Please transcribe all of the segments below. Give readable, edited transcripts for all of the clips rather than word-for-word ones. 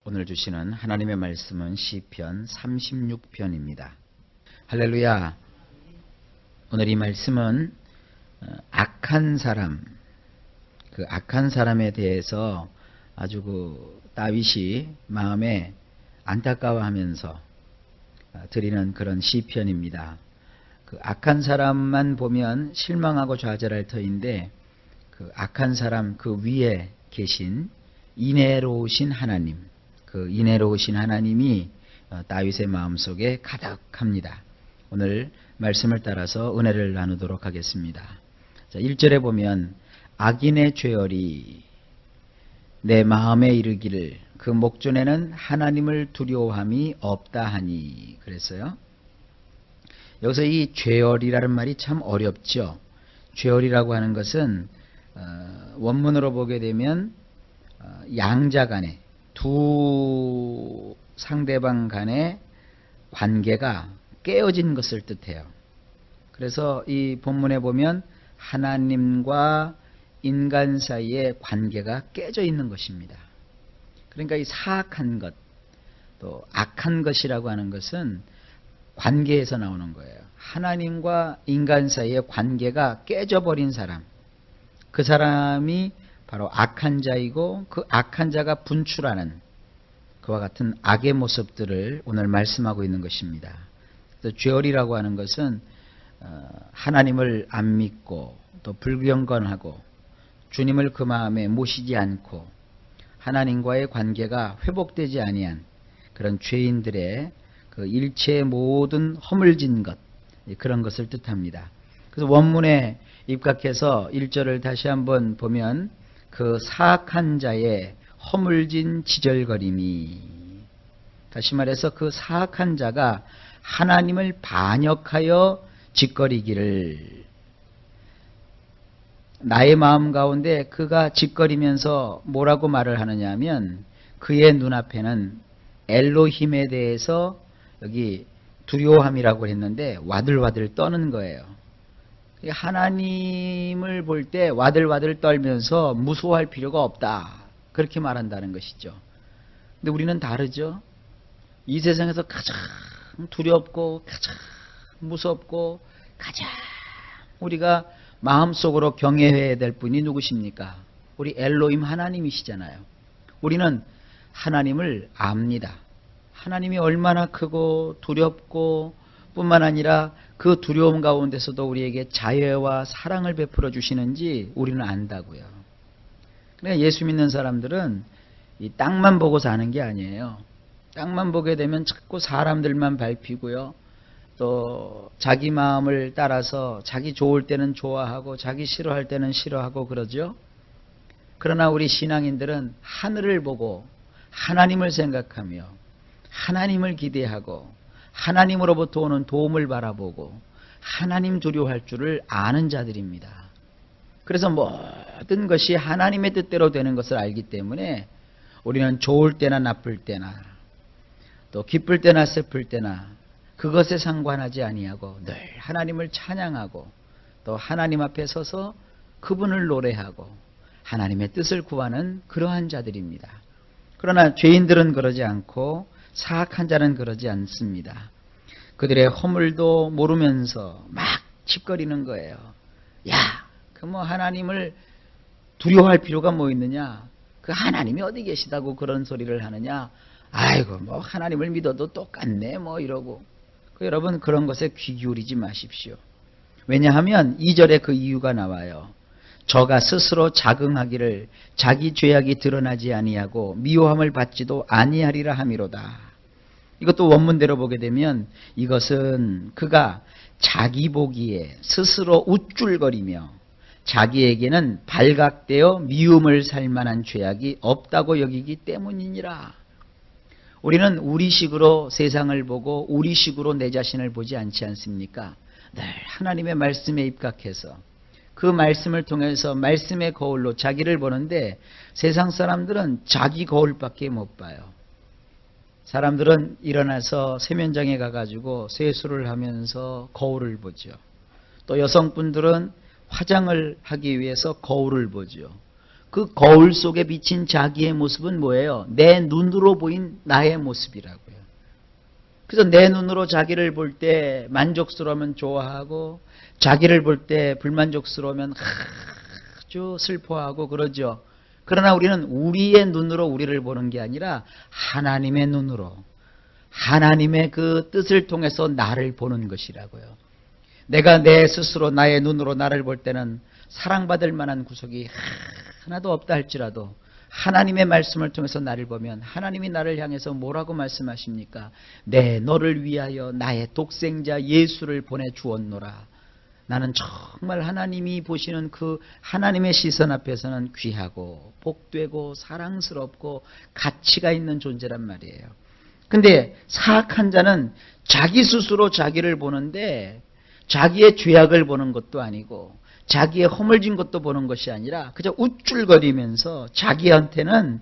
오늘 주시는 하나님의 말씀은 시편 36편입니다. 할렐루야. 오늘 이 말씀은 악한 사람, 그 악한 사람에 대해서 아주 다윗이 마음에 안타까워하면서 드리는 그런 시편입니다. 그 악한 사람만 보면 실망하고 좌절할 터인데 그 악한 사람 그 위에 계신 인애로우신 하나님, 그 인애로우신 하나님이 다윗의 마음속에 가득합니다. 오늘 말씀을 따라서 은혜를 나누도록 하겠습니다. 자, 1절에 보면 악인의 죄열이 내 마음에 이르기를 그 목전에는 하나님을 두려워함이 없다 하니 그랬어요. 여기서 이 죄열이라는 말이 참 어렵죠. 죄열이라고 하는 것은 원문으로 보게 되면 양자 간에 두 상대방 간의 관계가 깨어진 것을 뜻해요. 그래서 이 본문에 보면 하나님과 인간 사이의 관계가 깨져 있는 것입니다. 그러니까 이 사악한 것, 또 악한 것이라고 하는 것은 관계에서 나오는 거예요. 하나님과 인간 사이의 관계가 깨져버린 사람, 그 사람이 바로 악한 자이고 그 악한 자가 분출하는 그와 같은 악의 모습들을 오늘 말씀하고 있는 것입니다. 죄열이라고 하는 것은 하나님을 안 믿고 또 불경건하고 주님을 그 마음에 모시지 않고 하나님과의 관계가 회복되지 아니한 그런 죄인들의 그 일체의 모든 허물진 것, 그런 것을 뜻합니다. 그래서 원문에 입각해서 1절을 다시 한번 보면 그 사악한 자의 허물진 지절거림이, 다시 말해서 그 사악한 자가 하나님을 반역하여 짓거리기를, 나의 마음 가운데 그가 짓거리면서 뭐라고 말을 하느냐 하면 그의 눈앞에는 엘로힘에 대해서 여기 두려워함이라고 했는데 와들와들 떠는 거예요. 하나님을 볼 때 와들와들 떨면서 무서워할 필요가 없다, 그렇게 말한다는 것이죠. 근데 우리는 다르죠. 이 세상에서 가장 두렵고 가장 무섭고 가장 우리가 마음속으로 경외해야 될 분이 누구십니까? 우리 엘로힘 하나님이시잖아요. 우리는 하나님을 압니다. 하나님이 얼마나 크고 두렵고 뿐만 아니라 그 두려움 가운데서도 우리에게 자애와 사랑을 베풀어 주시는지 우리는 안다고요. 그러니까 예수 믿는 사람들은 이 땅만 보고 사는 게 아니에요. 땅만 보게 되면 자꾸 사람들만 밟히고요. 또 자기 마음을 따라서 자기 좋을 때는 좋아하고 자기 싫어할 때는 싫어하고 그러죠. 그러나 우리 신앙인들은 하늘을 보고 하나님을 생각하며 하나님을 기대하고 하나님으로부터 오는 도움을 바라보고 하나님 두려워할 줄을 아는 자들입니다. 그래서 모든 것이 하나님의 뜻대로 되는 것을 알기 때문에 우리는 좋을 때나 나쁠 때나 또 기쁠 때나 슬플 때나 그것에 상관하지 아니하고 늘 하나님을 찬양하고 또 하나님 앞에 서서 그분을 노래하고 하나님의 뜻을 구하는 그러한 자들입니다. 그러나 죄인들은 그러지 않고 사악한 자는 그러지 않습니다. 그들의 허물도 모르면서 막 짓거리는 거예요. 야, 그 하나님을 두려워할 필요가 뭐 있느냐? 그 하나님이 어디 계시다고 그런 소리를 하느냐? 아이고, 하나님을 믿어도 똑같네, 이러고. 여러분, 그런 것에 귀 기울이지 마십시오. 왜냐하면 2절에 그 이유가 나와요. 저가 스스로 자긍하기를 자기 죄악이 드러나지 아니하고 미워함을 받지도 아니하리라 함이로다. 이것도 원문대로 보게 되면 이것은 그가 자기 보기에 스스로 우쭐거리며 자기에게는 발각되어 미움을 살 만한 죄악이 없다고 여기기 때문이니라. 우리는 우리식으로 세상을 보고 우리식으로 내 자신을 보지 않지 않습니까? 늘 하나님의 말씀에 입각해서 그 말씀을 통해서 말씀의 거울로 자기를 보는데 세상 사람들은 자기 거울밖에 못 봐요. 사람들은 일어나서 세면장에 가가지고 세수를 하면서 거울을 보죠. 또 여성분들은 화장을 하기 위해서 거울을 보죠. 그 거울 속에 비친 자기의 모습은 뭐예요? 내 눈으로 보인 나의 모습이라고요. 그래서 내 눈으로 자기를 볼 때 만족스러우면 좋아하고 자기를 볼 때 불만족스러우면 아주 슬퍼하고 그러죠. 그러나 우리는 우리의 눈으로 우리를 보는 게 아니라 하나님의 눈으로, 하나님의 그 뜻을 통해서 나를 보는 것이라고요. 내가 내 스스로 나의 눈으로 나를 볼 때는 사랑받을 만한 구석이 하나도 없다 할지라도 하나님의 말씀을 통해서 나를 보면 하나님이 나를 향해서 뭐라고 말씀하십니까? 내 너를 위하여 나의 독생자 예수를 보내주었노라. 나는 정말 하나님이 보시는 그 하나님의 시선 앞에서는 귀하고 복되고 사랑스럽고 가치가 있는 존재란 말이에요. 근데 사악한 자는 자기 스스로 자기를 보는데 자기의 죄악을 보는 것도 아니고 자기의 허물진 것도 보는 것이 아니라 그저 우쭐거리면서 자기한테는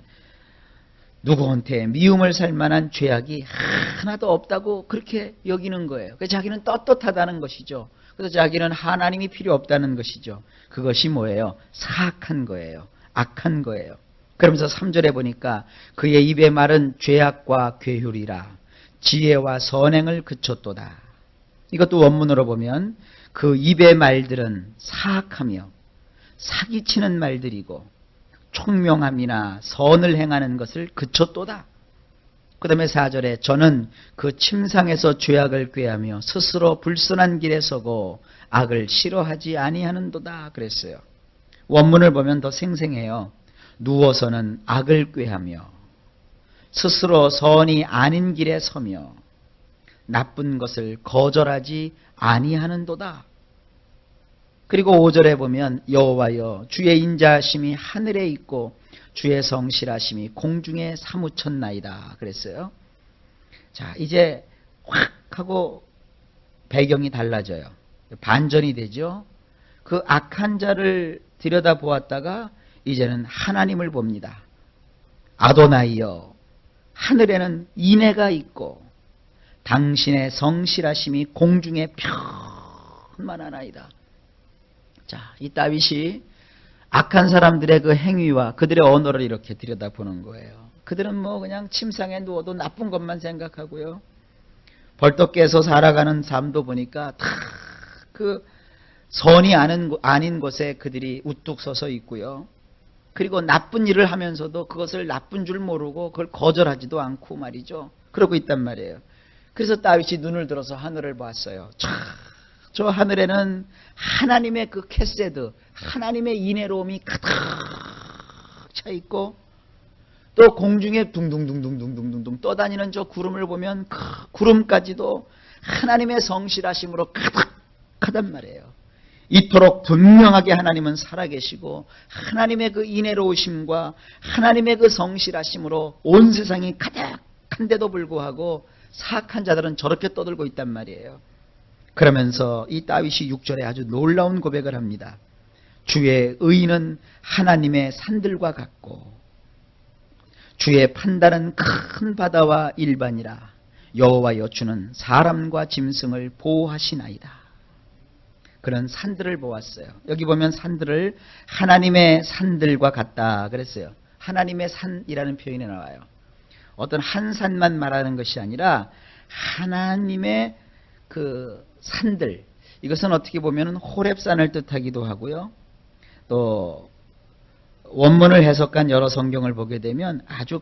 누구한테 미움을 살 만한 죄악이 하나도 없다고 그렇게 여기는 거예요. 그래서 자기는 떳떳하다는 것이죠. 그래서 자기는 하나님이 필요 없다는 것이죠. 그것이 뭐예요? 사악한 거예요. 악한 거예요. 그러면서 3절에 보니까 그의 입의 말은 죄악과 괴휼이라 지혜와 선행을 그쳤도다. 이것도 원문으로 보면 그 입의 말들은 사악하며 사기치는 말들이고 총명함이나 선을 행하는 것을 그쳤도다. 그 다음에 4절에 저는 그 침상에서 죄악을 꾀하며 스스로 불선한 길에 서고 악을 싫어하지 아니하는도다 그랬어요. 원문을 보면 더 생생해요. 누워서는 악을 꾀하며 스스로 선이 아닌 길에 서며 나쁜 것을 거절하지 아니하는도다. 그리고 5절에 보면 여호와여 주의 인자하심이 하늘에 있고 주의 성실하심이 공중에 사무쳤나이다 그랬어요. 자, 이제 확 하고 배경이 달라져요. 반전이 되죠. 그 악한 자를 들여다보았다가 이제는 하나님을 봅니다. 아도나이여 하늘에는 인애가 있고 당신의 성실하심이 공중에 편만하나이다. 자, 이 다윗이 악한 사람들의 그 행위와 그들의 언어를 이렇게 들여다보는 거예요. 그들은 뭐 그냥 침상에 누워도 나쁜 것만 생각하고요. 벌떡 깨서 살아가는 삶도 보니까 다 그 선이 아닌 곳에 그들이 우뚝 서서 있고요. 그리고 나쁜 일을 하면서도 그것을 나쁜 줄 모르고 그걸 거절하지도 않고 말이죠. 그러고 있단 말이에요. 그래서 다윗이 눈을 들어서 하늘을 봤어요. 저 하늘에는 하나님의 그 캐세드, 하나님의 인애로움이 가득 차 있고 또 공중에 둥둥둥둥둥둥둥 떠다니는 저 구름을 보면 그 구름까지도 하나님의 성실하심으로 가득하단 말이에요. 이토록 분명하게 하나님은 살아계시고 하나님의 그 인애로우심과 하나님의 그 성실하심으로 온 세상이 가득한데도 불구하고 사악한 자들은 저렇게 떠들고 있단 말이에요. 그러면서 이 다윗이 6절에 아주 놀라운 고백을 합니다. 주의 의는 하나님의 산들과 같고 주의 판단은 큰 바다와 일반이라 여호와여 주는 사람과 짐승을 보호하시나이다. 그런 산들을 보았어요. 여기 보면 산들을 하나님의 산들과 같다 그랬어요. 하나님의 산이라는 표현이 나와요. 어떤 한 산만 말하는 것이 아니라 하나님의 그 산들, 이것은 어떻게 보면 호렙산을 뜻하기도 하고요. 또 원문을 해석한 여러 성경을 보게 되면 아주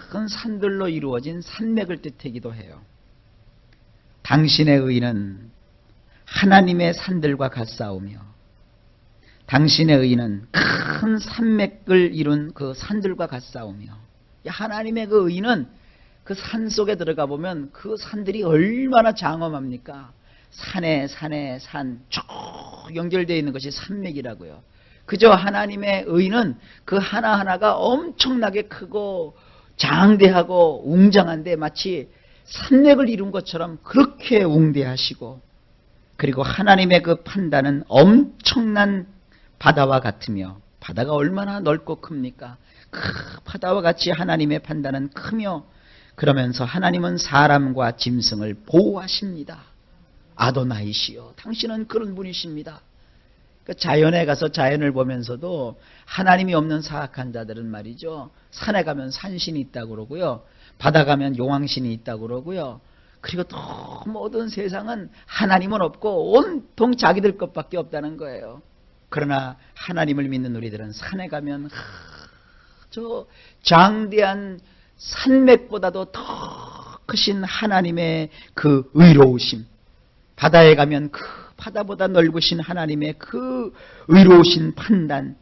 큰 산들로 이루어진 산맥을 뜻하기도 해요. 당신의 의는 하나님의 산들과 같사오며 당신의 의는 큰 산맥을 이룬 그 산들과 같사오며 하나님의 그 의는 그 산 속에 들어가 보면 그 산들이 얼마나 장엄합니까? 산에 산 쭉 연결되어 있는 것이 산맥이라고요. 그저 하나님의 의는 그 하나하나가 엄청나게 크고 장대하고 웅장한데 마치 산맥을 이룬 것처럼 그렇게 웅대하시고 그리고 하나님의 그 판단은 엄청난 바다와 같으며 바다가 얼마나 넓고 큽니까? 그 바다와 같이 하나님의 판단은 크며 그러면서 하나님은 사람과 짐승을 보호하십니다. 아도나이시여 당신은 그런 분이십니다. 자연에 가서 자연을 보면서도 하나님이 없는 사악한 자들은 말이죠. 산에 가면 산신이 있다고 그러고요. 바다 가면 용왕신이 있다고 그러고요. 그리고 또 모든 세상은 하나님은 없고 온통 자기들 것밖에 없다는 거예요. 그러나 하나님을 믿는 우리들은 산에 가면 저 장대한 산맥보다도 더 크신 하나님의 그 의로우심, 바다에 가면 그 바다보다 넓으신 하나님의 그 의로우신 판단,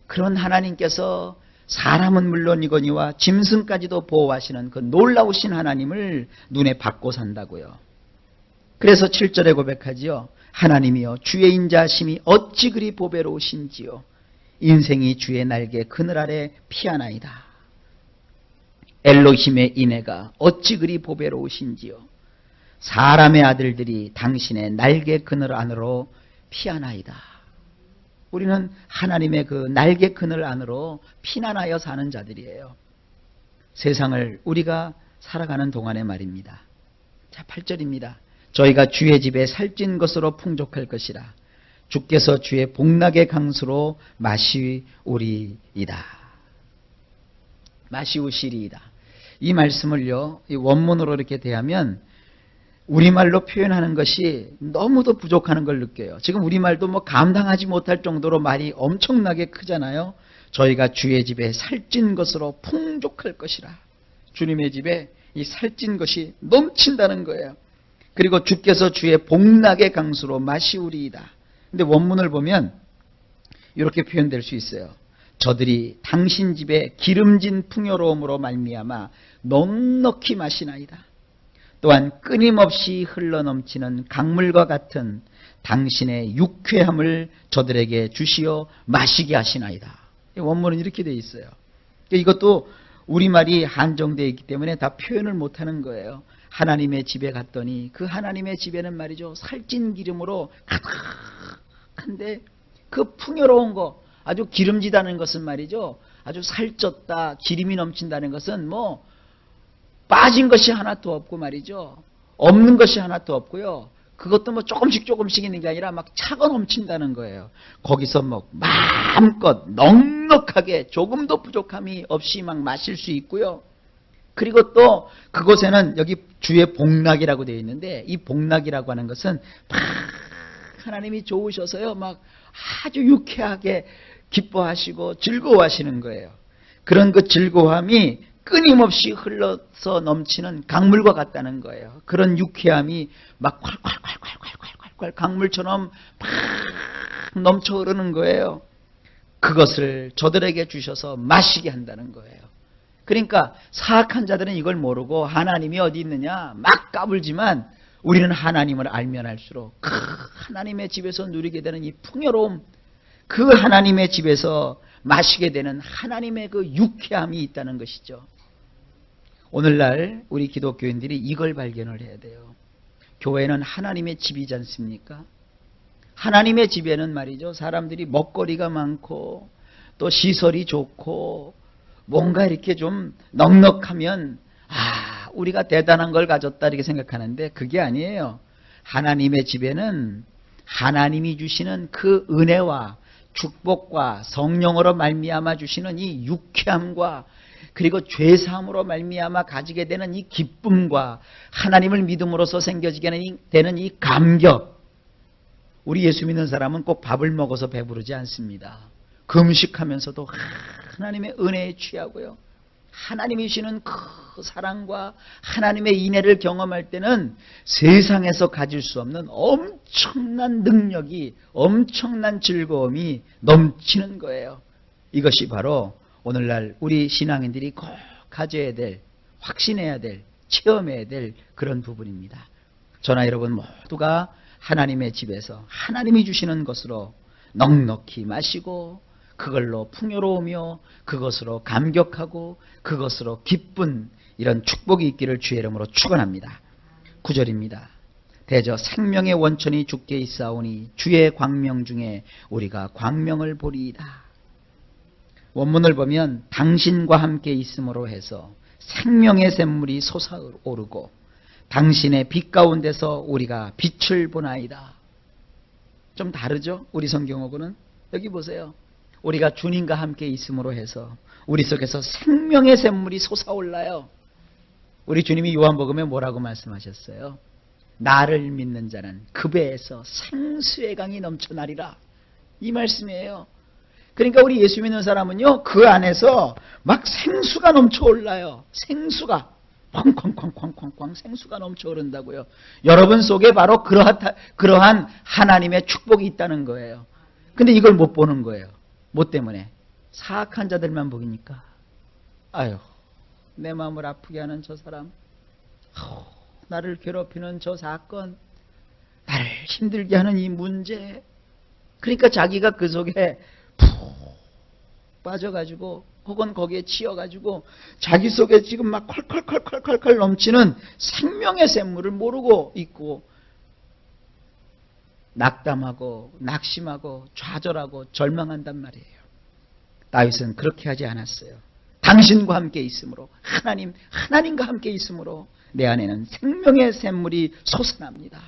그런 하나님께서 사람은 물론이거니와 짐승까지도 보호하시는 그 놀라우신 하나님을 눈에 받고 산다고요. 그래서 7절에 고백하지요. 하나님이여 주의 인자하심이 어찌 그리 보배로우신지요. 인생이 주의 날개 그늘 아래 피하나이다. 엘로힘의 인애가 어찌 그리 보배로우신지요. 사람의 아들들이 당신의 날개 그늘 안으로 피하나이다. 우리는 하나님의 그 날개 그늘 안으로 피난하여 사는 자들이에요. 세상을 우리가 살아가는 동안의 말입니다. 자, 8절입니다. 저희가 주의 집에 살찐 것으로 풍족할 것이라. 주께서 주의 복락의 강수로 마시우리이다. 마시우시리이다. 이 말씀을요, 이 원문으로 이렇게 대하면 우리말로 표현하는 것이 너무도 부족하는 걸 느껴요. 지금 우리말도 뭐 감당하지 못할 정도로 말이 엄청나게 크잖아요. 저희가 주의 집에 살찐 것으로 풍족할 것이라. 주님의 집에 이 살찐 것이 넘친다는 거예요. 그리고 주께서 주의 복락의 강수로 마시우리이다. 근데 원문을 보면 이렇게 표현될 수 있어요. 저들이 당신 집에 기름진 풍요로움으로 말미암아 넉넉히 마시나이다. 또한 끊임없이 흘러넘치는 강물과 같은 당신의 유쾌함을 저들에게 주시어 마시게 하시나이다. 원문은 이렇게 되어 있어요. 이것도 우리말이 한정되어 있기 때문에 다 표현을 못하는 거예요. 하나님의 집에 갔더니 그 하나님의 집에는 말이죠. 살찐 기름으로 가득한데 그 풍요로운 거, 아주 기름지다는 것은 말이죠. 아주 살쪘다, 기름이 넘친다는 것은 뭐 빠진 것이 하나도 없고 말이죠. 없는 것이 하나도 없고요. 그것도 뭐 조금씩 있는 게 아니라 막 차고 넘친다는 거예요. 거기서 뭐 마음껏 넉넉하게 조금도 부족함이 없이 막 마실 수 있고요. 그리고 또 그곳에는 여기 주의 복락이라고 되어 있는데 이 복락이라고 하는 것은 막 하나님이 좋으셔서요. 막 아주 유쾌하게 기뻐하시고 즐거워하시는 거예요. 그런 그 즐거움이 끊임없이 흘러서 넘치는 강물과 같다는 거예요. 그런 유쾌함이 막 콸콸콸콸콸콸콸 강물처럼 막 넘쳐 흐르는 거예요. 그것을 저들에게 주셔서 마시게 한다는 거예요. 그러니까 사악한 자들은 이걸 모르고 하나님이 어디 있느냐 막 까불지만 우리는 하나님을 알면 알수록 그 하나님의 집에서 누리게 되는 이 풍요로움, 그 하나님의 집에서 마시게 되는 하나님의 그 유쾌함이 있다는 것이죠. 오늘날 우리 기독교인들이 이걸 발견을 해야 돼요. 교회는 하나님의 집이지 않습니까? 하나님의 집에는 말이죠. 사람들이 먹거리가 많고 또 시설이 좋고 뭔가 이렇게 좀 넉넉하면 우리가 대단한 걸 가졌다 이렇게 생각하는데 그게 아니에요. 하나님의 집에는 하나님이 주시는 그 은혜와 축복과 성령으로 말미암아 주시는 이 유쾌함과 그리고 죄사함으로 말미암아 가지게 되는 이 기쁨과 하나님을 믿음으로써 생겨지게 되는 이 감격. 우리 예수 믿는 사람은 꼭 밥을 먹어서 배부르지 않습니다. 금식하면서도 하나님의 은혜에 취하고요. 하나님이 주시는 그 사랑과 하나님의 인애를 경험할 때는 세상에서 가질 수 없는 엄청난 능력이, 엄청난 즐거움이 넘치는 거예요. 이것이 바로 오늘날 우리 신앙인들이 꼭 가져야 될, 확신해야 될, 체험해야 될 그런 부분입니다. 저나 여러분 모두가 하나님의 집에서 하나님이 주시는 것으로 넉넉히 마시고 그걸로 풍요로우며 그것으로 감격하고 그것으로 기쁜 이런 축복이 있기를 주의 이름으로 축원합니다. 9절입니다. 대저 생명의 원천이 주께 있사오니 주의 광명 중에 우리가 광명을 보리이다. 원문을 보면 당신과 함께 있음으로 해서 생명의 샘물이 솟아오르고 당신의 빛 가운데서 우리가 빛을 보나이다. 좀 다르죠? 우리 성경하고는. 여기 보세요. 우리가 주님과 함께 있음으로 해서 우리 속에서 생명의 샘물이 솟아올라요. 우리 주님이 요한복음에 뭐라고 말씀하셨어요? 나를 믿는 자는 그 배에서 생수의 강이 넘쳐나리라. 이 말씀이에요. 그러니까 우리 예수 믿는 사람은요, 그 안에서 막 생수가 넘쳐올라요. 생수가 쾅쾅쾅쾅쾅쾅 생수가 넘쳐오른다고요. 여러분 속에 바로 그러한 하나님의 축복이 있다는 거예요. 근데 이걸 못 보는 거예요. 뭐 때문에? 사악한 자들만 보이니까. 아유, 내 마음을 아프게 하는 저 사람, 나를 괴롭히는 저 사건, 나를 힘들게 하는 이 문제. 그러니까 자기가 그 속에 푹 빠져가지고 혹은 거기에 치여가지고 자기 속에 지금 막 콸콸콸콸콸 넘치는 생명의 샘물을 모르고 있고 낙담하고 낙심하고 좌절하고 절망한단 말이에요. 다윗은 그렇게 하지 않았어요. 당신과 함께 있으므로, 하나님과 함께 있으므로 내 안에는 생명의 샘물이 솟아납니다.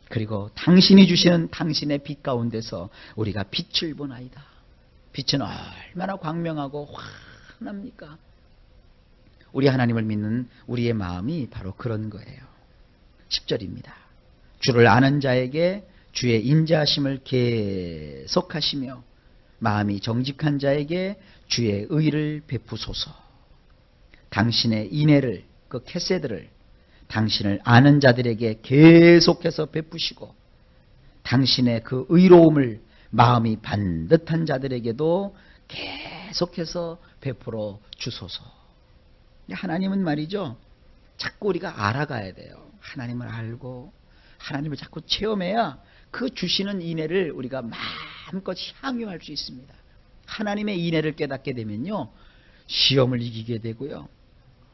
그리고 당신이 주시는 당신의 빛 가운데서 우리가 빛을 보나이다. 빛은 얼마나 광명하고 환합니까? 우리 하나님을 믿는 우리의 마음이 바로 그런 거예요. 10절입니다. 주를 아는 자에게 주의 인자하심을 계속하시며 마음이 정직한 자에게 주의 의를 베푸소서. 당신의 인애를, 그 캐세드를 당신을 아는 자들에게 계속해서 베푸시고 당신의 그 의로움을 마음이 반듯한 자들에게도 계속해서 베풀어 주소서. 하나님은 말이죠, 자꾸 우리가 알아가야 돼요. 하나님을 알고 하나님을 자꾸 체험해야 그 주시는 인애를 우리가 마음껏 향유할 수 있습니다. 하나님의 인애를 깨닫게 되면요, 시험을 이기게 되고요,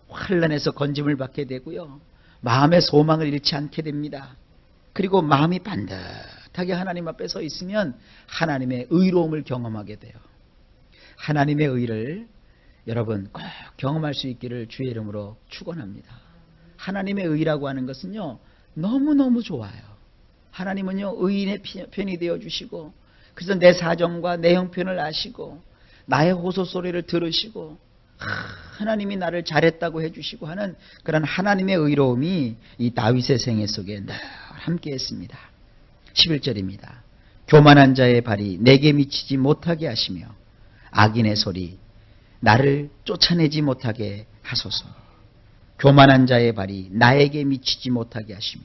환난에서 건짐을 받게 되고요, 마음의 소망을 잃지 않게 됩니다. 그리고 마음이 반듯하게 하나님 앞에 서 있으면 하나님의 의로움을 경험하게 돼요. 하나님의 의를 여러분 꼭 경험할 수 있기를 주의 이름으로 축원합니다. 하나님의 의라고 하는 것은요, 너무너무 좋아요. 하나님은요, 의인의 편이 되어주시고, 그래서 내 사정과 내 형편을 아시고 나의 호소 소리를 들으시고 하나님이 나를 잘했다고 해주시고 하는 그런 하나님의 의로움이 이 다윗의 생애 속에 늘 함께 했습니다. 11절입니다. 교만한 자의 발이 내게 미치지 못하게 하시며 악인의 소리 나를 쫓아내지 못하게 하소서. 교만한 자의 발이 나에게 미치지 못하게 하시며,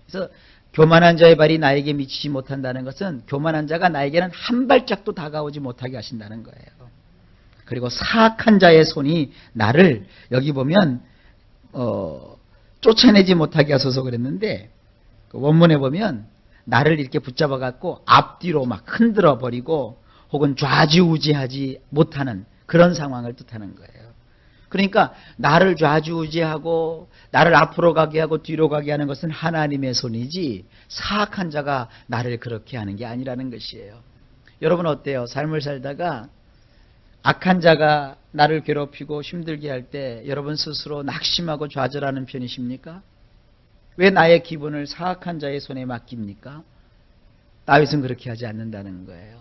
그래서 교만한 자의 발이 나에게 미치지 못한다는 것은 교만한 자가 나에게는 한 발짝도 다가오지 못하게 하신다는 거예요. 그리고 사악한 자의 손이 나를, 여기 보면 쫓아내지 못하게 하소서 그랬는데, 그 원문에 보면 나를 이렇게 붙잡아 갖고 앞뒤로 막 흔들어 버리고 혹은 좌지우지하지 못하는 그런 상황을 뜻하는 거예요. 그러니까 나를 좌지우지하고 나를 앞으로 가게 하고 뒤로 가게 하는 것은 하나님의 손이지 사악한 자가 나를 그렇게 하는 게 아니라는 것이에요. 여러분 어때요? 삶을 살다가 악한 자가 나를 괴롭히고 힘들게 할 때 여러분 스스로 낙심하고 좌절하는 편이십니까? 왜 나의 기분을 사악한 자의 손에 맡깁니까? 다윗은 그렇게 하지 않는다는 거예요.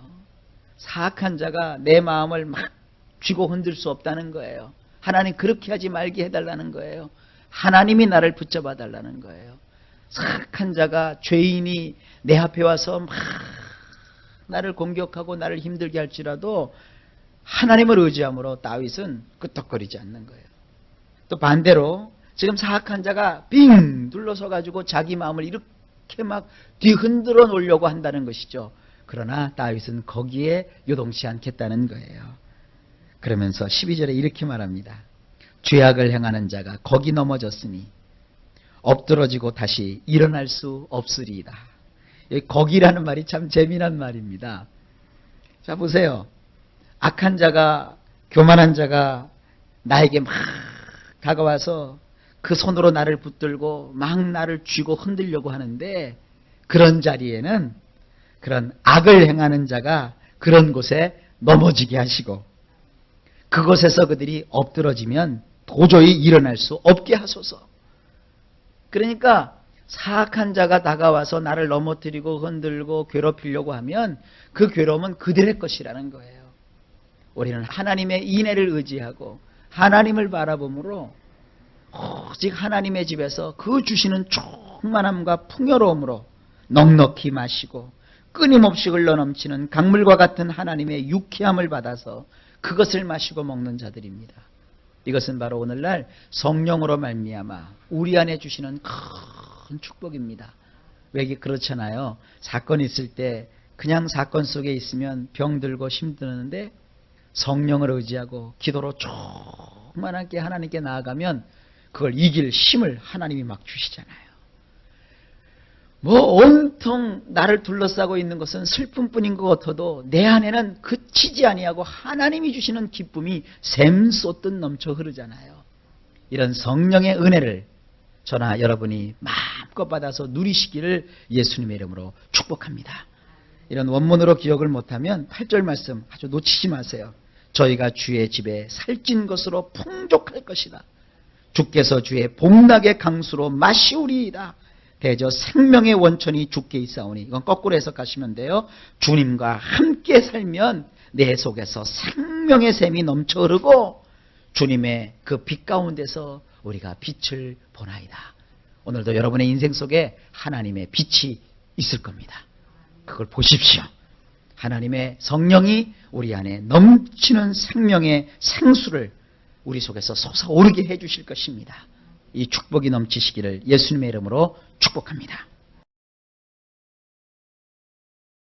사악한 자가 내 마음을 막 쥐고 흔들 수 없다는 거예요. 하나님 그렇게 하지 말게 해달라는 거예요. 하나님이 나를 붙잡아 달라는 거예요. 사악한 자가, 죄인이 내 앞에 와서 막 나를 공격하고 나를 힘들게 할지라도 하나님을 의지함으로 다윗은 끄떡거리지 않는 거예요. 또 반대로 지금 사악한 자가 빙 둘러서 가지고 자기 마음을 이렇게 막 뒤흔들어 놓으려고 한다는 것이죠. 그러나 다윗은 거기에 요동치 않겠다는 거예요. 그러면서 12절에 이렇게 말합니다. 죄악을 행하는 자가 거기 넘어졌으니 엎드러지고 다시 일어날 수 없으리이다. 여기 거기라는 말이 참 재미난 말입니다. 자 보세요. 악한 자가, 교만한 자가 나에게 막 다가와서 그 손으로 나를 붙들고 막 나를 쥐고 흔들려고 하는데, 그런 자리에는 그런 악을 행하는 자가 그런 곳에 넘어지게 하시고 그곳에서 그들이 엎드러지면 도저히 일어날 수 없게 하소서. 그러니까 사악한 자가 다가와서 나를 넘어뜨리고 흔들고 괴롭히려고 하면 그 괴로움은 그들의 것이라는 거예요. 우리는 하나님의 인애를 의지하고 하나님을 바라봄으로 오직 하나님의 집에서 그 주시는 충만함과 풍요로움으로 넉넉히 마시고 끊임없이 흘러넘치는 강물과 같은 하나님의 유쾌함을 받아서 그것을 마시고 먹는 자들입니다. 이것은 바로 오늘날 성령으로 말미암아 우리 안에 주시는 큰 축복입니다. 왜 그렇잖아요. 사건이 있을 때 그냥 사건 속에 있으면 병들고 힘드는데 성령을 의지하고 기도로 충만하게 하나님께 나아가면 그걸 이길 힘을 하나님이 막 주시잖아요. 뭐 온통 나를 둘러싸고 있는 것은 슬픔뿐인 것 같아도 내 안에는 그치지 아니하고 하나님이 주시는 기쁨이 샘솟듯 넘쳐 흐르잖아요. 이런 성령의 은혜를 저나 여러분이 마음껏 받아서 누리시기를 예수님의 이름으로 축복합니다. 이런 원문으로 기억을 못하면 8절 말씀 아주 놓치지 마세요. 저희가 주의 집에 살찐 것으로 풍족할 것이다. 주께서 주의 복락의 강수로 마시우리이다. 대저 생명의 원천이 주께 있사오니. 이건 거꾸로 해석하시면 돼요. 주님과 함께 살면 내 속에서 생명의 샘이 넘쳐 흐르고 주님의 그 빛 가운데서 우리가 빛을 보나이다. 오늘도 여러분의 인생 속에 하나님의 빛이 있을 겁니다. 그걸 보십시오. 하나님의 성령이 우리 안에 넘치는 생명의 생수를 우리 속에서 솟아오르게 해주실 것입니다. 이 축복이 넘치시기를 예수님의 이름으로 축복합니다.